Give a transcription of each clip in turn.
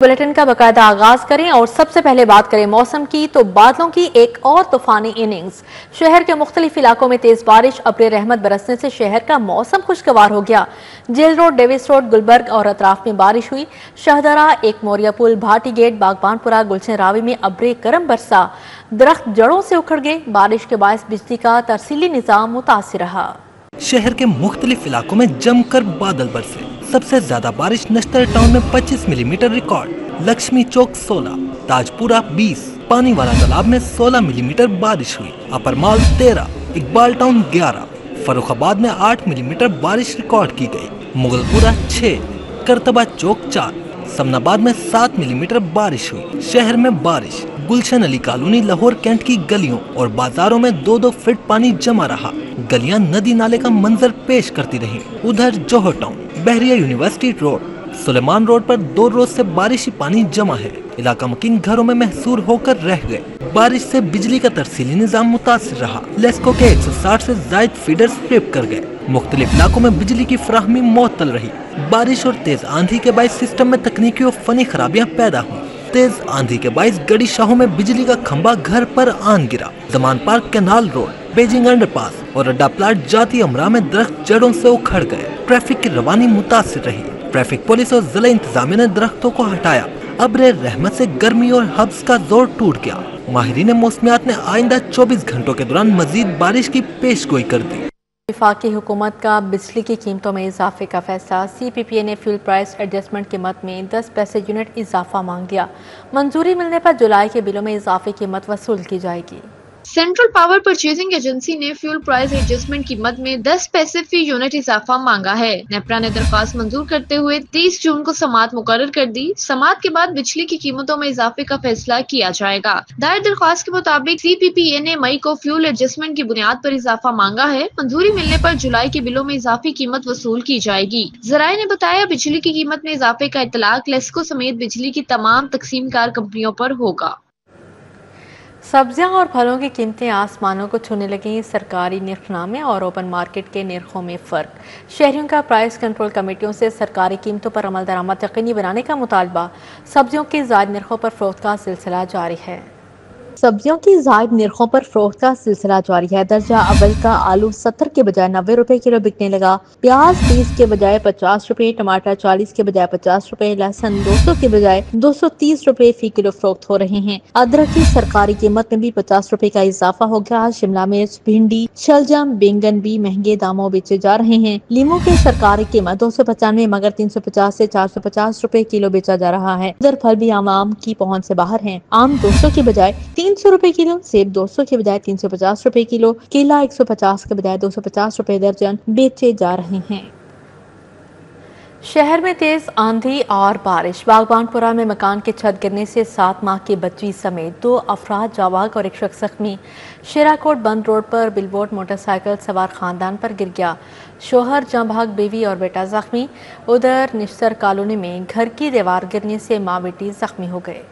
Bulletin का बाकायदा आगाज करें और सबसे पहले बात करें मौसम की, तो बादलों की एक और तूफानी इनिंग्स। शहर के मुख्तलिफ इलाकों में तेज बारिश, अब्र रहमत बरसने से शहर का मौसम खुशगवार हो गया। Jail road, Davis road, Gulberg और अतराफ में बारिश हुई। शहदरा, एक मोरिया पुल, भाटी गेट, बागबानपुरा, गुलशन रावी में अब्र करम बरसा। दरख्त जड़ों से उखड़ गए। बारिश के बायस बिजली का तरसीली निजाम मुतासिर रहा। शहर के मुख्तलिफ इलाकों में जमकर बादल बरसे। सबसे ज्यादा बारिश नश्तर टाउन में 25 मिलीमीटर रिकॉर्ड, लक्ष्मी चौक 16, ताजपुरा 20, पानी वाला तालाब में 16 मिलीमीटर बारिश हुई, अपर माल 13, इकबाल टाउन 11, फरुखाबाद में 8 मिलीमीटर बारिश रिकॉर्ड की गई, मुगलपुरा 6, करतबा चौक 4, समनाबाद में 7 मिलीमीटर बारिश हुई। शहर में बारिश, गुलशन अली कॉलोनी, लाहौर कैंट की गलियों और बाजारों में 2-2 फीट पानी जमा रहा। गलियां नदी नाले का मंजर पेश करती रहीं। उधर जौहर टाउन, बहरिया यूनिवर्सिटी रोड, सुलेमान रोड पर 2 रोज से बारिशी पानी जमा है। इलाका मकीन घरों में महसूर होकर रह गए। बारिश से बिजली का तरसीली निजाम मुतासिर रहा। लेस्को के 160 से जायद फीडर्स ट्रिप कर गए। मुख्तलिफ इलाकों में बिजली की फराहमी मुअत्तल रही। बारिश और तेज आंधी के बायस सिस्टम में तकनीकी और फनी खराबियां पैदा हुई। तेज आंधी के बायस गड़ी शाहों में बिजली का खंभा घर पर आन गिरा। Zaman park, canal road, Beijing underpass और अड्डा प्लाट जाती अमरा में दरख्त जड़ों से उखड़ गए। ट्रैफिक की रवानी मुतासिर रही। ट्रैफिक पुलिस और जिला इंतजामिया ने दरख्तों को हटाया। अब्र रहमत से गर्मी और हब्स का जोर टूट गया। माहिरीन मौसमियात ने आइंदा 24 घंटों के दौरान मजीद बारिश की पेशगोई कर दी। वफाकी हुकूमत का बिजली की कीमतों में इजाफे का फैसला। CPPA ने फ्यूल प्राइस एडजस्टमेंट कीमत में 10 पैसे यूनिट इजाफा मांग लिया। मंजूरी मिलने पर जुलाई के बिलों में इजाफी कीमत वसूल की जाएगी। सेंट्रल पावर परचेजिंग एजेंसी ने फ्यूल प्राइस एडजस्टमेंट कीमत में 10 पैसे फी यूनिट इजाफा मांगा है। नेपरा ने दरख्वास्त मंजूर करते हुए 30 जून को समाअत मुकर्रर कर दी। समाअत के बाद बिजली की कीमतों में इजाफे का फैसला किया जाएगा। दायर दरख्वास्त के मुताबिक CPPA ने मई को फ्यूल एडजस्टमेंट की बुनियाद पर इजाफा मांगा है। मंजूरी मिलने पर जुलाई के बिलों में इजाफी कीमत वसूल की जाएगी। जराये ने बताया, बिजली की कीमत में इजाफे का इतलाक लेस्को समेत बिजली की तमाम तकसीमकार कंपनियों पर होगा। सब्जियां और फलों की कीमतें आसमानों को छूने लगी। सरकारी निर्खनामे और ओपन मार्केट के निर्खों में फर्क। शहरियों का प्राइस कंट्रोल कमेटियों से सरकारी कीमतों पर अमल दरामद यकीनी बनाने का मुतालबा। सब्जियों के ज़ायद निर्खों पर फरोख्त का सिलसिला जारी है। सब्जियों की ज़ायद निर्खों पर फरोख्त का सिलसिला जारी है। दर्जा अव्वल का आलू 70 के बजाय 90 रुपए किलो बिकने लगा। प्याज 30 के बजाय 50 रुपए, टमाटर 40 के बजाय 50 रुपए, लहसुन 200 के बजाय 230 रुपए फी किलो फरोख्त हो रहे हैं। अदरक की सरकारी कीमत में भी 50 रुपए का इजाफा हो गया। शिमला मिर्च, भिंडी, शलजम, बैंगन भी महंगे दामों बेचे जा रहे हैं। लीमू की सरकारी कीमत 295 मगर 350 से 450 रुपए किलो बेचा जा रहा है। उधर फल भी आम की पहुंच से बाहर हैं। आम 200 के बजाय 300 रुपए किलो, सेब 200 के बजाय 350 रुपए किलो, केला 150 के बजाय 250 रुपए दर्जन बेचे जा रहे हैं। शहर में तेज आंधी और बारिश। बागबानपुरा में मकान की छत गिरने से 7 माह की बच्ची समेत 2 अफराद जावाक और एक शख्स जख्मी। शेराकोट बंद रोड पर बिलबोर्ड मोटरसाइकिल सवार खानदान पर गिर गया। शोहर जहां भाग, बीवी और बेटा जख्मी। उधर निश्तर कॉलोनी में घर की दीवार गिरने से माँ बेटी जख्मी हो गए।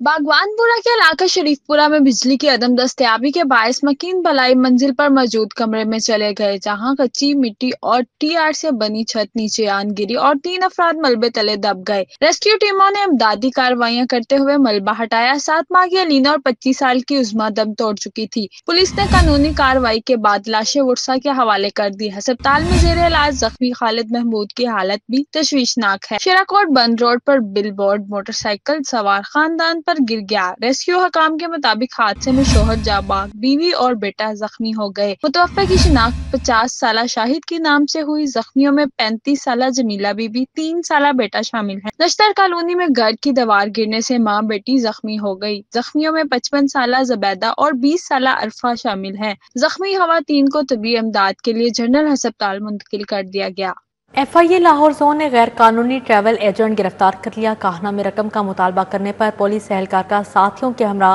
बागवानपुरा के इलाका शरीफपुरा में बिजली की अदम दस्तयाबी के बायस मकीन भलाई मंजिल पर मौजूद कमरे में चले गए, जहां कच्ची मिट्टी और टीआर से बनी छत नीचे आन गिरी और 3 अफराद मलबे तले दब गए। रेस्क्यू टीमों ने इमदादी कार्रवाइयां करते हुए मलबा हटाया। 7 माह की अलीना और 25 साल की उस्मा दम तोड़ चुकी थी। पुलिस ने कानूनी कार्रवाई के बाद लाशें वर्षा के हवाले कर दी। अस्पताल में जेर इलाज जख्मी खालिद महमूद की हालत भी तशवीशनाक है। शेराकोट बंद रोड पर बिलबोर्ड मोटरसाइकिल सवार खानदान पर गिर गया। रेस्क्यू हकाम के मुताबिक हादसे में शोहर जाबाग, बीवी और बेटा जख्मी हो गए। मुतवफ्फा की शिनाख्त 50 साला शाहिद के नाम से हुई। जख्मियों में 35 साला जमीला बीबी, 3 साला बेटा शामिल है। नश्तर कॉलोनी में घर की दीवार गिरने से मां बेटी जख्मी हो गई। जख्मियों में 55 साला जबैदा और 20 साला अरफा शामिल है। जख्मी खवातीन को तबी इमदाद के लिए जनरल अस्पताल मुंतकिल कर दिया गया। FIA लाहौर जोन ने गैर कानूनी ट्रैवल एजेंट गिरफ्तार कर लिया। काहना में रकम का मुतालबा करने पर पुलिस एहलकार का साथियों के हमरा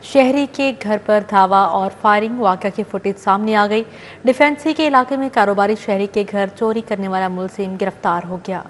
शहरी के घर पर धावा और फायरिंग वाक़या की फुटेज सामने आ गई। डिफेंसी के इलाके में कारोबारी शहरी के घर चोरी करने वाला मुलजिम गिरफ्तार हो गया।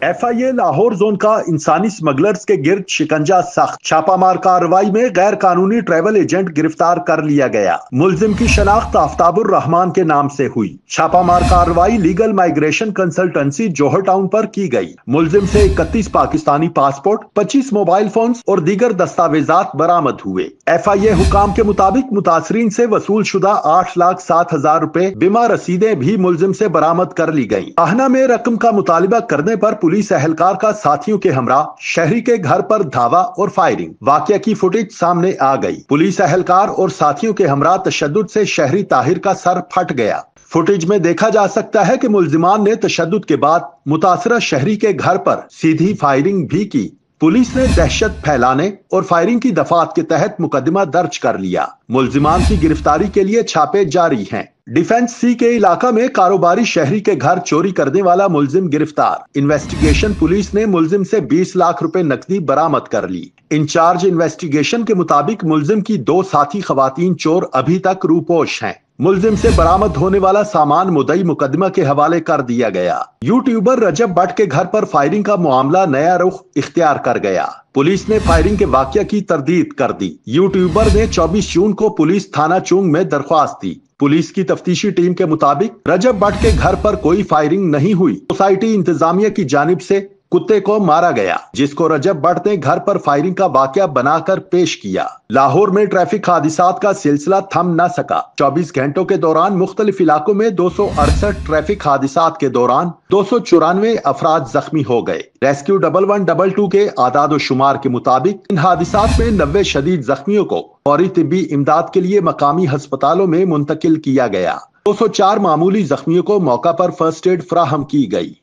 FIA लाहौर जोन का इंसानी स्मगलर्स के गिर्द शिकंजा सख्त, छापामार कार्रवाई में गैर कानूनी ट्रैवल एजेंट गिरफ्तार कर लिया गया। मुलजिम की शनाख्त आफ्ताबुर रहमान के नाम से हुई। छापामार कार्रवाई लीगल माइग्रेशन कंसल्टेंसी जोहर टाउन पर की गई। मुलजिम से 31 पाकिस्तानी पासपोर्ट, 25 मोबाइल फोन और दीगर दस्तावेजात बरामद हुए। FIA हुकाम के मुताबिक मुतासरीन से वसूल शुदा 8,07,000 रुपए बीमा रसीदें भी मुलजिम से बरामद कर ली गयी। आहना में रकम का मुतालिबा करने पर पुलिस एहलकार का साथियों के हमरा शहरी के घर पर धावा और फायरिंग। वाकया की फुटेज सामने आ गई। पुलिस एहलकार और साथियों के हमरा तशद्दुद से शहरी ताहिर का सर फट गया। फुटेज में देखा जा सकता है कि मुल्जिमान ने तशद्दुद के बाद मुतासरा शहरी के घर पर सीधी फायरिंग भी की। पुलिस ने दहशत फैलाने और फायरिंग की दफात के तहत मुकदमा दर्ज कर लिया। मुल्जिमान की गिरफ्तारी के लिए छापे जारी हैं। डिफेंस सी के इलाका में कारोबारी शहरी के घर चोरी करने वाला मुल्जिम गिरफ्तार। इन्वेस्टिगेशन पुलिस ने मुल्जिम से 20 लाख रुपए नकदी बरामद कर ली। इंचार्ज इन्वेस्टिगेशन के मुताबिक मुल्जिम की 2 साथी खवातीन चोर अभी तक रूपोश हैं। मुल्जिम से बरामद होने वाला सामान मुद्दई मुकदमा के हवाले कर दिया गया। यूट्यूबर रजब भट्ट के घर पर फायरिंग का मामला नया रुख इख्तियार कर गया। पुलिस ने फायरिंग के वाकया की तरदीद कर दी। यूट्यूबर ने 24 जून को पुलिस थाना चुंग में दरख्वास्त दी। पुलिस की तफ्तीशी टीम के मुताबिक रजब भट्ट के घर पर कोई फायरिंग नहीं हुई। सोसाइटी इंतजामिया की जानिब से कुत्ते को मारा गया, जिसको रजब भट्ट ने घर पर फायरिंग का वाकया बनाकर पेश किया। लाहौर में ट्रैफिक हादिसात का सिलसिला थम न सका। 24 घंटों के दौरान मुख्तलिफ इलाकों में 268 ट्रैफिक हादिसात के दौरान 294 अफराद जख्मी हो गए। रेस्क्यू 1122 के आदाद शुमार के मुताबिक इन हादिसात में 90 शदीद जख्मियों को फौरी तिब्बी इमदाद के लिए मकामी अस्पतालों में मुंतकिल किया गया। 204 मामूली जख्मियों को मौका पर फर्स्ट एड फराहम की गई।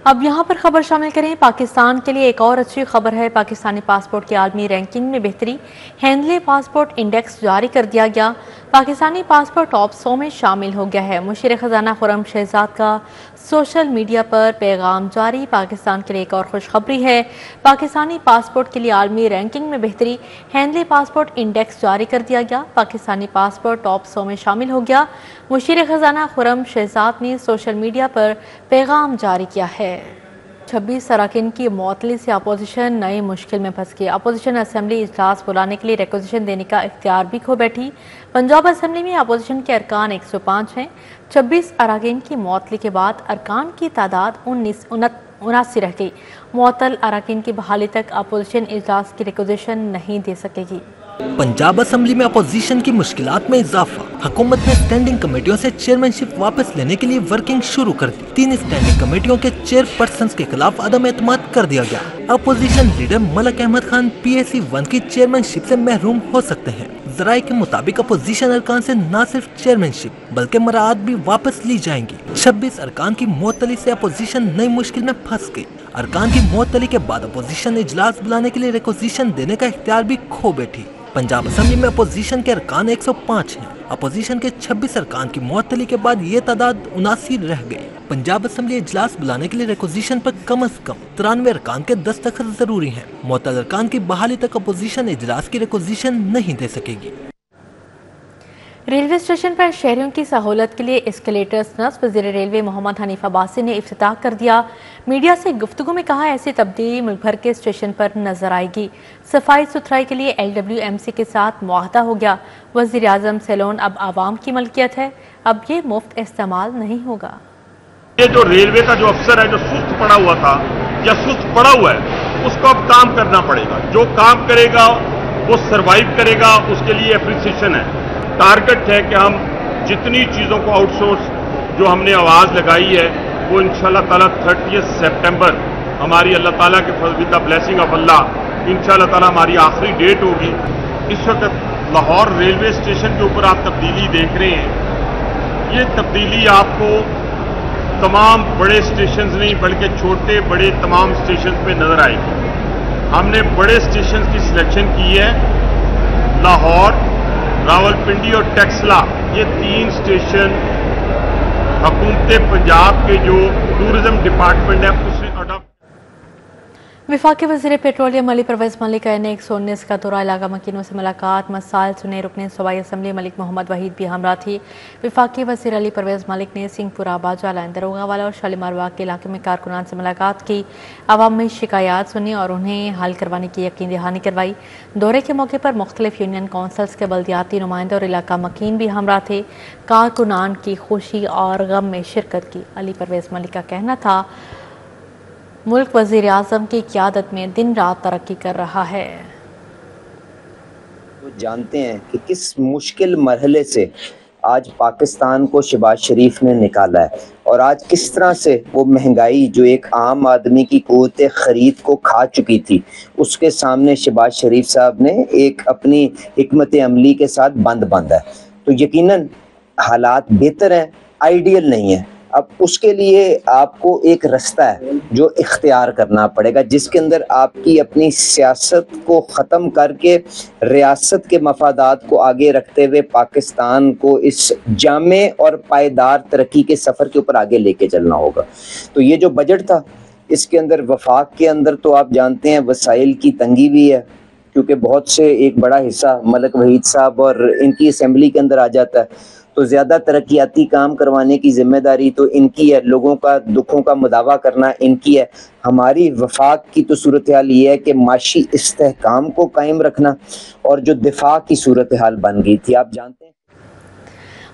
अब यहाँ पर खबर शामिल करें। पाकिस्तान के लिए एक और अच्छी खबर है। पाकिस्तानी पासपोर्ट की आलमी रैंकिंग में बेहतरी। हैंडले पासपोर्ट इंडेक्स जारी कर दिया गया। पाकिस्तानी पासपोर्ट टॉप 100 में शामिल हो गया है। मुशीर खजाना खुर्रम शहजाद का सोशल मीडिया पर पैगाम जारी। पाकिस्तान के लिए एक और खुशखबरी है। पाकिस्तानी पासपोर्ट के लिए आलमी रैंकिंग में बेहतरी। हैंडले पासपोर्ट इंडेक्स जारी कर दिया गया। पाकिस्तानी पासपोर्ट टॉप 100 में शामिल हो गया। मुशीर खजाना खुर्रम शहजाद ने सोशल मीडिया पर पैगाम जारी किया है। 26 अरकान की मुअत्तली से अपोजिशन नई मुश्किल में फंस गई। अपोजिशन असेंबली इजलास बुलाने के लिए रिक्वेजिशन देने का इख्तियार भी खो बैठी। पंजाब असेंबली में अपोजिशन के अरकान 105 हैं। 26 अरकान की मुअत्तली के बाद अरकान की तादाद 79 रह गई। मुअत्तल अरकान की बहाली तक अपोजिशन इजलास की रिक्वेजिशन नहीं दे सकेगी। पंजाब असेंबली में अपोजिशन की मुश्किलात में इजाफा। हुकूमत ने स्टैंडिंग कमेटियों से चेयरमैनशिप वापस लेने के लिए वर्किंग शुरू कर दी। 3 स्टैंडिंग कमेटियों के चेयरपर्सन के खिलाफ अदम एतमाद कर दिया गया। Opposition leader Malik Ahmad Khan PAC 1 की चेयरमैनशिप से महरूम हो सकते हैं। जराये के मुताबिक अपोजिशन अरकान से न सिर्फ चेयरमैनशिप बल्कि मराद भी वापस ली जाएंगी। 26 अरकान की मुअत्तली से अपोजिशन नई मुश्किल में फंस गई। अरकान की मुअत्तली के बाद अपोजिशन इजलास बुलाने के लिए रिक्वेजिशन देने का इख्तियार भी खो बैठी। पंजाब असेंबली में अपोजिशन के अरकान 105 हैं। अपोजिशन के 26 अरकान की मुअत्तली के बाद ये तादाद 79 रह गई। पंजाब असेंबली इजलास बुलाने के लिए रिक्वेजिशन पर कम अज कम 93 अरकान के दस्तखत जरूरी हैं। मुअत्तल अरकान की बहाली तक अपोजिशन इजलास की रिक्वेजिशन नहीं दे सकेगी। रेलवे स्टेशन पर शहरियों की सहूलत के लिए एस्केलेटर्स नस्ब। वज़ीर रेलवे मोहम्मद हनीफ अब्बासी ने इफ्तिताह कर दिया। मीडिया से गुफ्तगू में कहा, ऐसी तब्दीली मुल्क भर के स्टेशन पर नजर आएगी। सफाई सुथराई के लिए LWMC के साथ मुआहदा हो गया। वज़ीर आज़म सैलून अब आवाम की मलकियत है, अब ये मुफ्त इस्तेमाल नहीं होगा। ये जो रेलवे का जो अफसर है जो सुस्त पड़ा हुआ था या सुस्त पड़ा हुआ है, उसको अब काम करना पड़ेगा। जो काम करेगा वो सरवाइव करेगा, उसके लिए एप्रिसिएशन है। टारगेट है कि हम जितनी चीज़ों को आउटसोर्स जो हमने आवाज़ लगाई है वो इंशाल्लाह ताला 30 सितंबर हमारी अल्लाह ताला के विद द ब्लेसिंग ऑफ अल्लाह इंशाल्लाह ताला हमारी आखिरी डेट होगी। इस वक्त लाहौर रेलवे स्टेशन के ऊपर आप तब्दीली देख रहे हैं। ये तब्दीली आपको तमाम बड़े स्टेशन नहीं बल्कि छोटे बड़े तमाम स्टेशन पे नजर आएगी। हमने बड़े स्टेशन की सिलेक्शन की है। लाहौर, रावलपिंडी और टेक्सला, ये 3 स्टेशन हुकूमत पंजाब के जो टूरिज्म डिपार्टमेंट है उसने अडॉप्ट। वफाकी वज़ीर पेट्रोलियम अली परवेज़ मलिक का NA-119 का दौरा इलाका मकीनों से मुलाकात, मसाइल सुने। रुकने सूबाई असम्बली मलिक मोहम्मद वहीद भी हमरा थी। वफाकी वज़ीर अली परवेज़ मलिक ने सिंहपुरा, बाजाला, दरोगा वाला और शालीमार बाग के इलाके में कारकुनान से मुलाकात की, आवाम में शिकायत सुनी और उन्हें हल करवाने की यकीन दहानी करवाई। दौरे के मौके पर मुख्तलिफ यूनियन काउंसिल्स के बल्दियाती नुमाइंदे और इलाका मकीन भी हमरा थे। कारकुनान की खुशी और गम में शिरकत की। अली परवेज़ मलिक का कहना था, मुल्क वज़ीर आज़म की क़यादत में दिन रात तरक्की कर रहा है। वो जानते हैं कि किस मुश्किल मरहले से आज पाकिस्तान को शहबाज शरीफ ने निकाला है और आज किस तरह से वो महंगाई जो एक आम आदमी की क़ुव्वत ख़रीद को खा चुकी थी, उसके सामने शहबाज शरीफ साहब ने एक अपनी हिकमत अमली के साथ बंद बांधा है। तो यकीनन हालात बेहतर हैं, आइडियल नहीं है। अब उसके लिए आपको एक रास्ता है जो इख्तियार करना पड़ेगा, जिसके अंदर आपकी अपनी सियासत को ख़त्म करके रियासत के मफादात को आगे रखते हुए पाकिस्तान को इस जामे और पायदार तरक्की के सफ़र के ऊपर आगे लेके चलना होगा। तो ये जो बजट था, इसके अंदर वफाक के अंदर तो आप जानते हैं वसाइल की तंगी भी है, क्योंकि बहुत से एक बड़ा हिस्सा मलिक वहीद साहब और इनकी असम्बली के अंदर आ जाता है। तो ज़्यादा तरक्याती काम करवाने की जिम्मेदारी तो इनकी है, लोगों का दुखों का मुदावा करना इनकी है। हमारी वफाक की तो सूरत हाल ये है कि माशी इस्तेहकाम को कायम रखना, और जो दिफा की सूरत हाल बन गई थी, आप जानते हैं।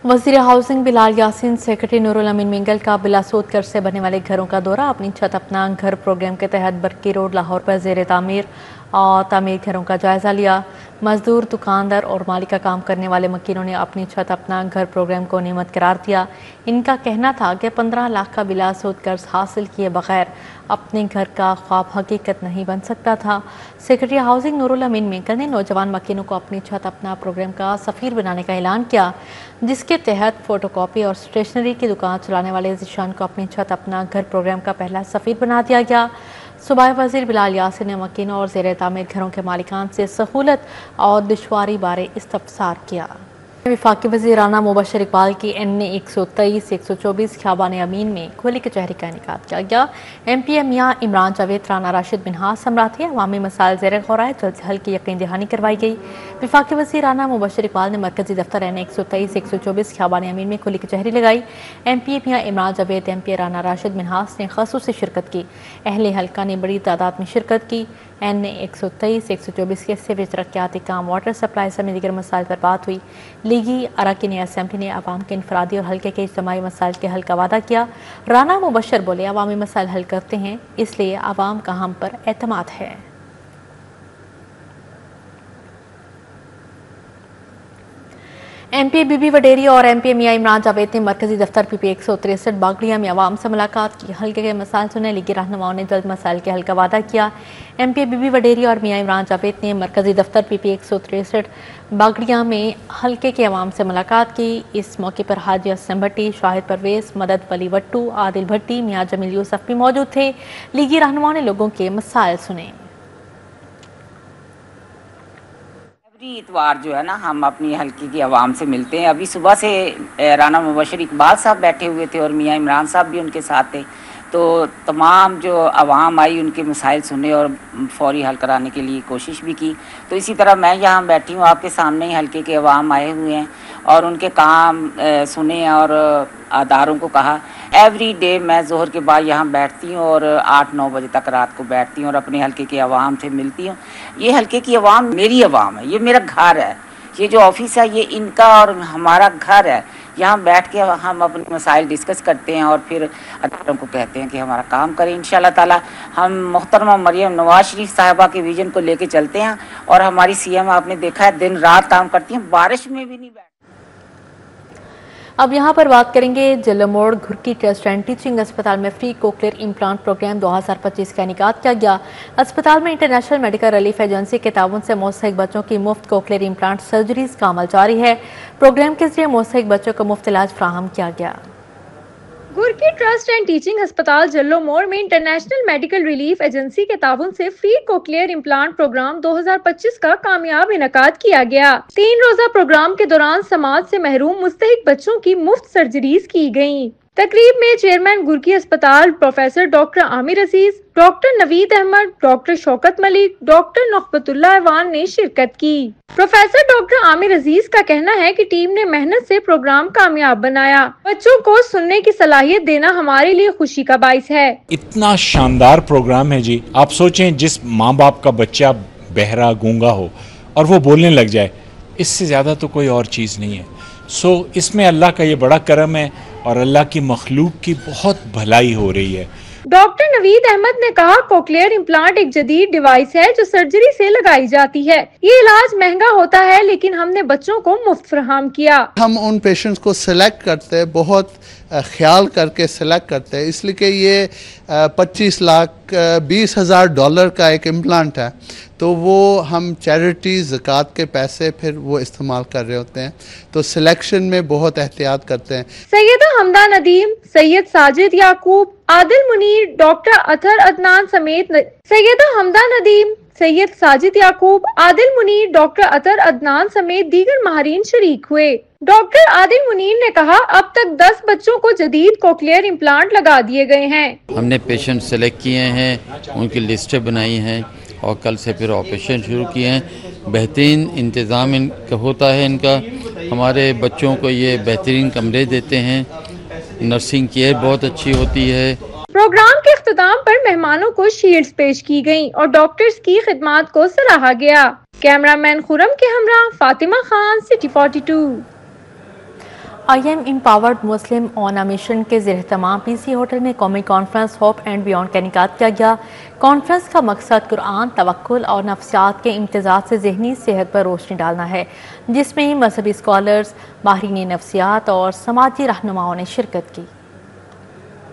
वज़ीर हाउसिंग बिलाल यासीन, सेक्रेटरी नूरुल अमीन मिंगल का बिलासोद कर्ज से बनने वाले घरों का दौरा। अपनी छत अपना घर प्रोग्राम के तहत बरकी रोड लाहौर पर ज़ेर तामीर और तामीर घरों का जायज़ा लिया। मजदूर, दुकानदार और माली का काम करने वाले मकीनों ने अपनी छत अपना घर प्रोग्राम को नेमत करार दिया। इनका कहना था कि 15 लाख का बिलासोद कर्ज हासिल किए बगैर अपने घर का ख्वाब हकीकत नहीं बन सकता था। सेक्रेटरी हाउसिंग नूरुल अमीन मिंगल ने नौजवान मकीनों को अपनी छत अपना प्रोग्राम का सफ़ीर बनाने का ऐलान किया, जिसके तहत फ़ोटोकॉपी और स्टेशनरी की दुकान चलाने वाले ज़ीशान को अपनी छत अपना घर प्रोग्राम का पहला सफ़ीर बना दिया गया। सूबाई वज़ीर बिलाल यासीन ने मकीनों और ज़ेर तामीर घरों के मालिकान से सहूलत और दुश्वारी बारे इस्तफसार किया। वफाकी वज़ीर राना मुबशर इकबाल की NA-123-124 ख़ियाबान अमीन में खुली कचहरी का इनेकाद किया गया। MP मियां इमरान जावेद, राना राशिद मिन्हास हमरा थे। अवामी मसाइल ज़ेर गौर आए, जल्द से हल की यकीन दहानी करवाई गई। वफाकी वज़ीर राना मुबशर इकबाल ने मरकज़ी दफ्तर NA-123-124 ख़ियाबान अमीन में खुली कचहरी लगाई। MP मियां इमरान जावेद, MP राना राशिद मिन्हास ने ख़ुसूसी शिरकत की। अहले हल्का ने बड़ी तादाद में शिरकत की। NA-123-124 के सिविल तरक्याती काम, वाटर सप्लाई समेत दीगर मसाइल पर बात हुई। लीगी अरकान असम्बली ने अवाम के इनफरादी और हल्के के इज्तिमाई मसाइल के हल का वादा किया। राना मुबशर बोले, अवामी मसाइल हल करते हैं, इसलिए अवाम का हम पर एतमाद है। MP बीबी वडेरी और MP मियां इमरान जावेद ने मरकजी दफ्तर PP 163 बागड़िया में अवाम से मुलाकात की, हल्के के मसाइल सुने। लीगी रहनुमाओं ने जल्द मसाइल के हल का वादा किया। MP बीबी वडेरी और मियां इमरान जावेद ने मरकजी दफ्तर PP 163 बागड़िया में हल्के के अवाम से मुलाकात की। इस मौके पर हाजी असलम भट्टी, शाहिद परवेज, मदद वली वट्टू, आदिल भट्टी, मियां जमील यूसफ भी मौजूद थे। लीगी रहनुमाओं ने लोगों के मसाइल सुने। इतवार जो है ना, हम अपनी हल्के की आवाम से मिलते हैं। अभी सुबह से राना मुबशर इकबाल साहब बैठे हुए थे और मियां इमरान साहब भी उनके साथ थे। तो तमाम जो आवाम आई, उनके मसाइल सुने और फौरी हल कराने के लिए कोशिश भी की। तो इसी तरह मैं यहाँ बैठी हूँ, आपके सामने ही हल्के के आवाम आए हुए हैं और उनके काम सुने और अदारों को कहा। एवरी डे मैं ज़ोहर के बाद यहाँ बैठती हूँ और 8-9 बजे तक रात को बैठती हूँ और अपने हल्के के अवाम से मिलती हूँ। ये हल्के की अवाम मेरी अवाम है, ये मेरा घर है। ये जो ऑफिस है ये इनका और हमारा घर है। यहाँ बैठ के हम अपने मसाइल डिस्कस करते हैं और फिर अदारों को कहते हैं कि हमारा काम करें। इंशाल्लाह ताला हम मोहतरमा मरियम नवाज शरीफ साहिबा के विजन को लेके चलते हैं और हमारी CM आपने देखा है दिन रात काम करती हैं, बारिश में भी नहीं बैठ। अब यहाँ पर बात करेंगे जलमोड़ घुर्की ट्रस्ट एंड टीचिंग अस्पताल में फ्री कोक्लियर इम्प्लांट प्रोग्राम 2025 का इनेकाद किया गया। अस्पताल में इंटरनेशनल मेडिकल रिलीफ एजेंसी के ताउन से मुस्तहिक बच्चों की मुफ्त कोक्लियर इम्प्लांट सर्जरीज का अमल जारी है। प्रोग्राम के जरिए मुस्तहिक बच्चों को मुफ्त इलाज फराहम किया गया। घुर्की ट्रस्ट एंड टीचिंग अस्पताल जल्लो मोड़ में इंटरनेशनल मेडिकल रिलीफ एजेंसी के ताउन से फ्री कोक्लियर इम्प्लांट प्रोग्राम 2025 का कामयाब इनेकाद किया गया। 3 रोजा प्रोग्राम के दौरान समाज से महरूम मुस्तहिक बच्चों की मुफ्त सर्जरीज की गयी। तकरीब में चेयरमैन गुरकी अस्पताल professor doctor Amir Aziz, doctor Naveed Ahmed, doctor Shaukat Malik, doctor Naufatullah Awan ने शिरकत की। प्रोफेसर डॉक्टर आमिर अजीज का कहना है कि टीम ने मेहनत से प्रोग्राम कामयाब बनाया। बच्चों को सुनने की सलाहियत देना हमारे लिए खुशी का बाइस है। इतना शानदार प्रोग्राम है जी। आप सोचें, जिस माँ बाप का बच्चा बहरा गूंगा हो और वो बोलने लग जाए, इससे ज़्यादा तो कोई और चीज़ नहीं है। इसमें अल्लाह का ये बड़ा करम है और अल्लाह की मखलूक की बहुत भलाई हो रही है। डॉक्टर नवीद अहमद ने कहा, कोक्लियर इम्प्लांट एक जदीद डिवाइस है जो सर्जरी से लगाई जाती है। ये इलाज महंगा होता है, लेकिन हमने बच्चों को मुफ्त फराहम किया। हम उन पेशेंट्स को सिलेक्ट करते हैं, बहुत ख्याल करके सिलेक्ट करते हैं, इसलिए कि ये 25 लाख 20 हज़ार डॉलर का एक इम्प्लांट है, तो वो हम चैरिटी ज़कात के पैसे फिर वो इस्तेमाल कर रहे होते हैं, तो सिलेक्शन में बहुत एहतियात करते हैं। सैयदा हमदा नदीम, सैयद साजिद याकूब, आदिल मुनीर, डॉक्टर अतर अदनान समेत सैयदा हमदा नदीम, सैयद साजिद याकूब, आदिल मुनीर, डॉक्टर अतर अदनान समेत दीगर माहिरीन शरीक हुए। डॉक्टर आदिल मुनीर ने कहा, अब तक 10 बच्चों को जदीद कोक्लियर इम्प्लांट लगा दिए गए हैं। हमने पेशेंट सेलेक्ट किए हैं, उनकी लिस्टें बनाई हैं और कल से फिर ऑपरेशन शुरू किए हैं। बेहतरीन इंतज़ाम इनका होता है इनका। हमारे बच्चों को ये बेहतरीन कमरे देते हैं, नर्सिंग केयर बहुत अच्छी होती है। प्रोग्राम के इख्तिताम पर मेहमानों को शील्ड्स पेश की गयी और डॉक्टर्स की खिदमत को सराहा गया। कैमरामैन खुरम के हमरा Fatima Khan, city 42। IM empowered Muslim on a mission के ज़ेर-ए-तमाम PC होटल में कौमी कॉन्फ्रेंस होप एंड बियॉन्ड का इनेकाद किया गया। कॉन्फ्रेंस का मकसद कुरान, तवक्कुल और नफ्सियात के इम्तिजाज से ज़हनी सेहत पर रोशनी डालना है, जिसमें मजहबी स्कॉलर्स, माहिरीन नफ्सियात और समाजी रहनुमाओं ने शिरकत की।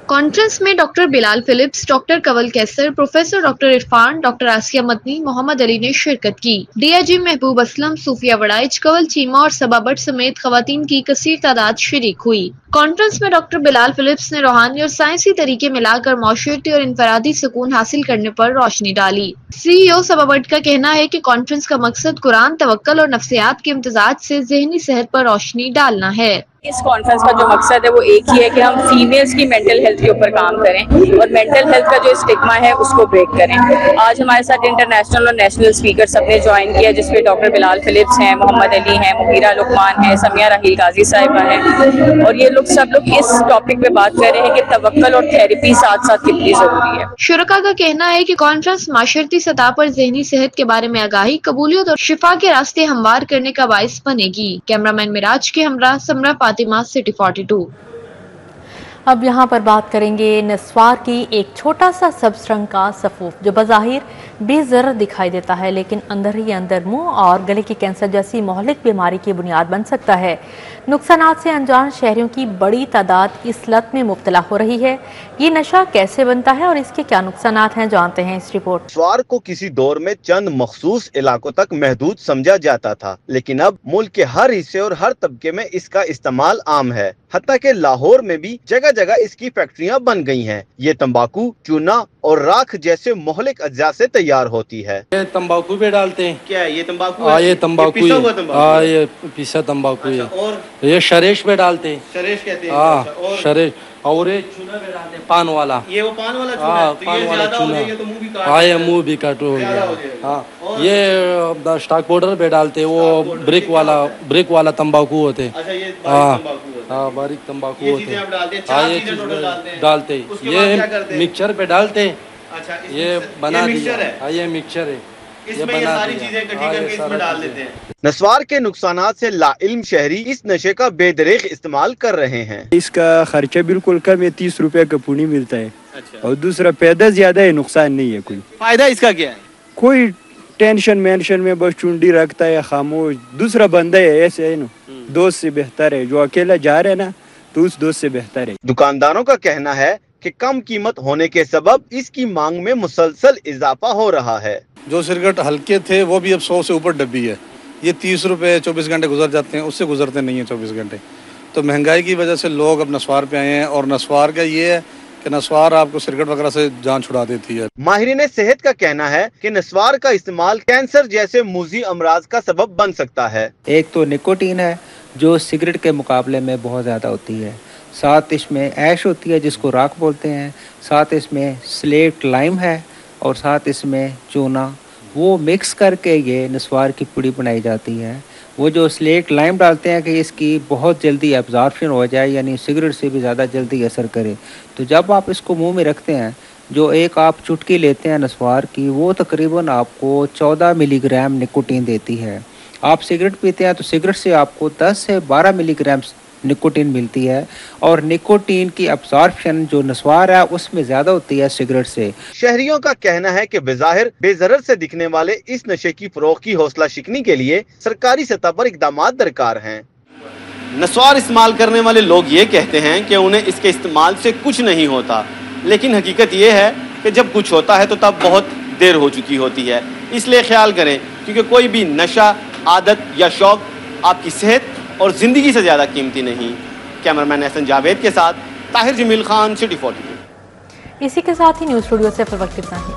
कॉन्फ्रेंस में डॉक्टर बिलाल फिलिप्स, डॉक्टर कवल कैसर, प्रोफेसर डॉक्टर इरफान, डॉक्टर आसिया मदनी, मोहम्मद अली ने शिरकत की। DIG महबूब असलम, सूफिया वड़ाइच, कवल चीमा और सबा भट्ट समेत खवातीन की कसीर तादाद शरीक हुई। कॉन्फ्रेंस में डॉक्टर बिलाल फिलिप्स ने रूहानी और साइंसी तरीके मिलाकर माशरती और इनफरादी सुकून हासिल करने पर रोशनी डाली। CEO सबा भट्ट का कहना है कि कॉन्फ्रेंस का मकसद कुरान, तवक्कुल और नफ्सियात के इम्तिजाज से ज़हनी सेहत पर रोशनी डालना है। इस कॉन्फ्रेंस का जो मकसद है वो एक ही है कि हम फीमेल्स की मेंटल हेल्थ के ऊपर काम करें और मेंटल हेल्थ का जो स्टिग्मा है उसको ब्रेक करें। आज हमारे साथ इंटरनेशनल और नेशनल स्पीकर सबने ज्वाइन किया, जिसमें डॉक्टर बिलाल फिलिप्स हैं, मोहम्मद अली हैं, मुगीरा लुकमान है, समिया राहील गाजी साहिबा हैं, और ये सब लोग इस टॉपिक पे बात कर रहे हैं कि तवक्कुल और थेरेपी साथ साथ कितनी जरूरी है। शुरका का कहना है कि कॉन्फ्रेंस माशरती सतह पर ज़हनी सेहत के बारे में आगाही, कबूलियत और शिफा के रास्ते हमवार करने का बाइस बनेगी। कैमरामैन मिराज के हमरा समरा फातिमा, सिटी 42। अब यहाँ पर बात करेंगे नस्वार की। एक छोटा सा सब्ज रंग का सफूफ जो बज़ाहिर बेज़र दिखाई देता है, लेकिन अंदर ही अंदर मुंह और गले की कैंसर जैसी मोहलिक बीमारी की बुनियाद बन सकता है। नुकसानात से अनजान शहरियों की बड़ी तादाद इस लत में मुब्तला हो रही है। ये नशा कैसे बनता है और इसके क्या नुकसानात हैं, जानते हैं इस रिपोर्ट। नस्वार को किसी दौर में चंद मखसूस इलाकों तक महदूद समझा जाता था, लेकिन अब मुल्क के हर हिस्से और हर तबके में इसका इस्तेमाल आम है। हत्ता के लाहौर में भी जगह जगह इसकी फैक्ट्रियां बन गई हैं। ये तंबाकू, चूना और राख जैसे मोहलिक अज्जा से तैयार होती है। ये तंबाकू पे डालते हैं। क्या है ये तंबाकू? ये तंबाकू, ये पिसा तंबाकू है। और ये शरेश पे डालते हैं। शरेश कहते हैं। शरेश। और ये चूना पे डालते हैं, पान वाला। ये वो पान वाला चूना है। पान वाला चूना। ये मुँह भी काट हो गया। हाँ, ये स्टॉक पाउडर पे डालते हैं, वो ब्रिक वाला तंबाकू होते हैं। हाँ, बारीक तंबाकू होते हैं। ये चीज डालते हैं। ये मिक्सचर पे डालते हैं। ये बना दिया। ये मिक्सचर है। इसमें ये सारी चीजें इकट्ठी करके इसमें डाल देते हैं। नस्वार के नुकसानात से लाइल्म शहरी इस नशे का बेदरेक इस्तेमाल कर रहे हैं। इसका खर्चा बिल्कुल कम है, 30 रुपए का पुनी मिलता है। और दूसरा पैदा ज्यादा है, नुकसान नहीं है। कोई फायदा इसका क्या है? कोई टेंशन मेंशन में बस चुंडी रखता है, खामोश। दूसरा बंदा है, ऐसे है ना, दोस्त से बेहतर है। जो अकेला जा रहे ना, तो उस दोस्त से बेहतर है। दुकानदारों का कहना है कि कम कीमत होने के सबब इसकी मांग में मुसलसल इजाफा हो रहा है। जो सिगरेट हल्के थे वो भी अब 100 से ऊपर डब्बी है। ये 30 रुपए 24 घंटे गुजर जाते हैं, उससे गुजरते नहीं है 24 घंटे। तो महंगाई की वजह से लोग अब नस्वार पे आए हैं। और नस्वार का ये है कि नस्वार आपको सिगरेट वगैरह से जान छुड़ा देती है। माहिरीन सेहत का कहना है कि नस्वार का इस्तेमाल कैंसर जैसे मुज़ी अमराज का सबब बन सकता है। एक तो निकोटीन है जो सिगरेट के मुकाबले में बहुत ज़्यादा होती है, साथ इसमें ऐश होती है जिसको राख बोलते हैं, साथ इसमें स्लेट लाइम है और साथ इसमें चूना, वो मिक्स करके ये नस्वार की पुड़ी बनाई जाती है। वो जो स्लेट लाइम डालते हैं कि इसकी बहुत जल्दी एब्जॉर्प्शन हो जाए, यानी सिगरेट से भी ज़्यादा जल्दी असर करे। तो जब आप इसको मुंह में रखते हैं, जो एक आप चुटकी लेते हैं नस्वार की, वो तकरीबन आपको 14 मिलीग्राम निकोटीन देती है। आप सिगरेट पीते हैं तो सिगरेट से आपको 10 से 12 मिलीग्राम निकोटीन मिलती है, और निकोटीन की अब्जॉर्प्शन जो नस्वार है उसमें ज़्यादा होती है सिगरेट से। शहरियों का कहना है कि बेज़ाहिर बेज़रर से दिखने वाले इस नशे की फरोख्त की हौसला शिकनी के लिए सरकारी सतह पर इक़दामात दरकार हैं। नस्वार इस्तेमाल करने वाले लोग ये कहते हैं कि उन्हें इसके इस्तेमाल से कुछ नहीं होता, लेकिन हकीकत ये है कि जब कुछ होता है तो तब बहुत देर हो चुकी होती है। इसलिए ख्याल करें, क्योंकि कोई भी नशा, आदत या शौक आपकी सेहत और ज़िंदगी से ज़्यादा कीमती नहीं। कैमरामैन एहसन जावेद के साथ ताहिर जमील खान, सिटी 42। इसी के साथ ही न्यूज़ स्टूडियो से फिर वक्त इतना ही।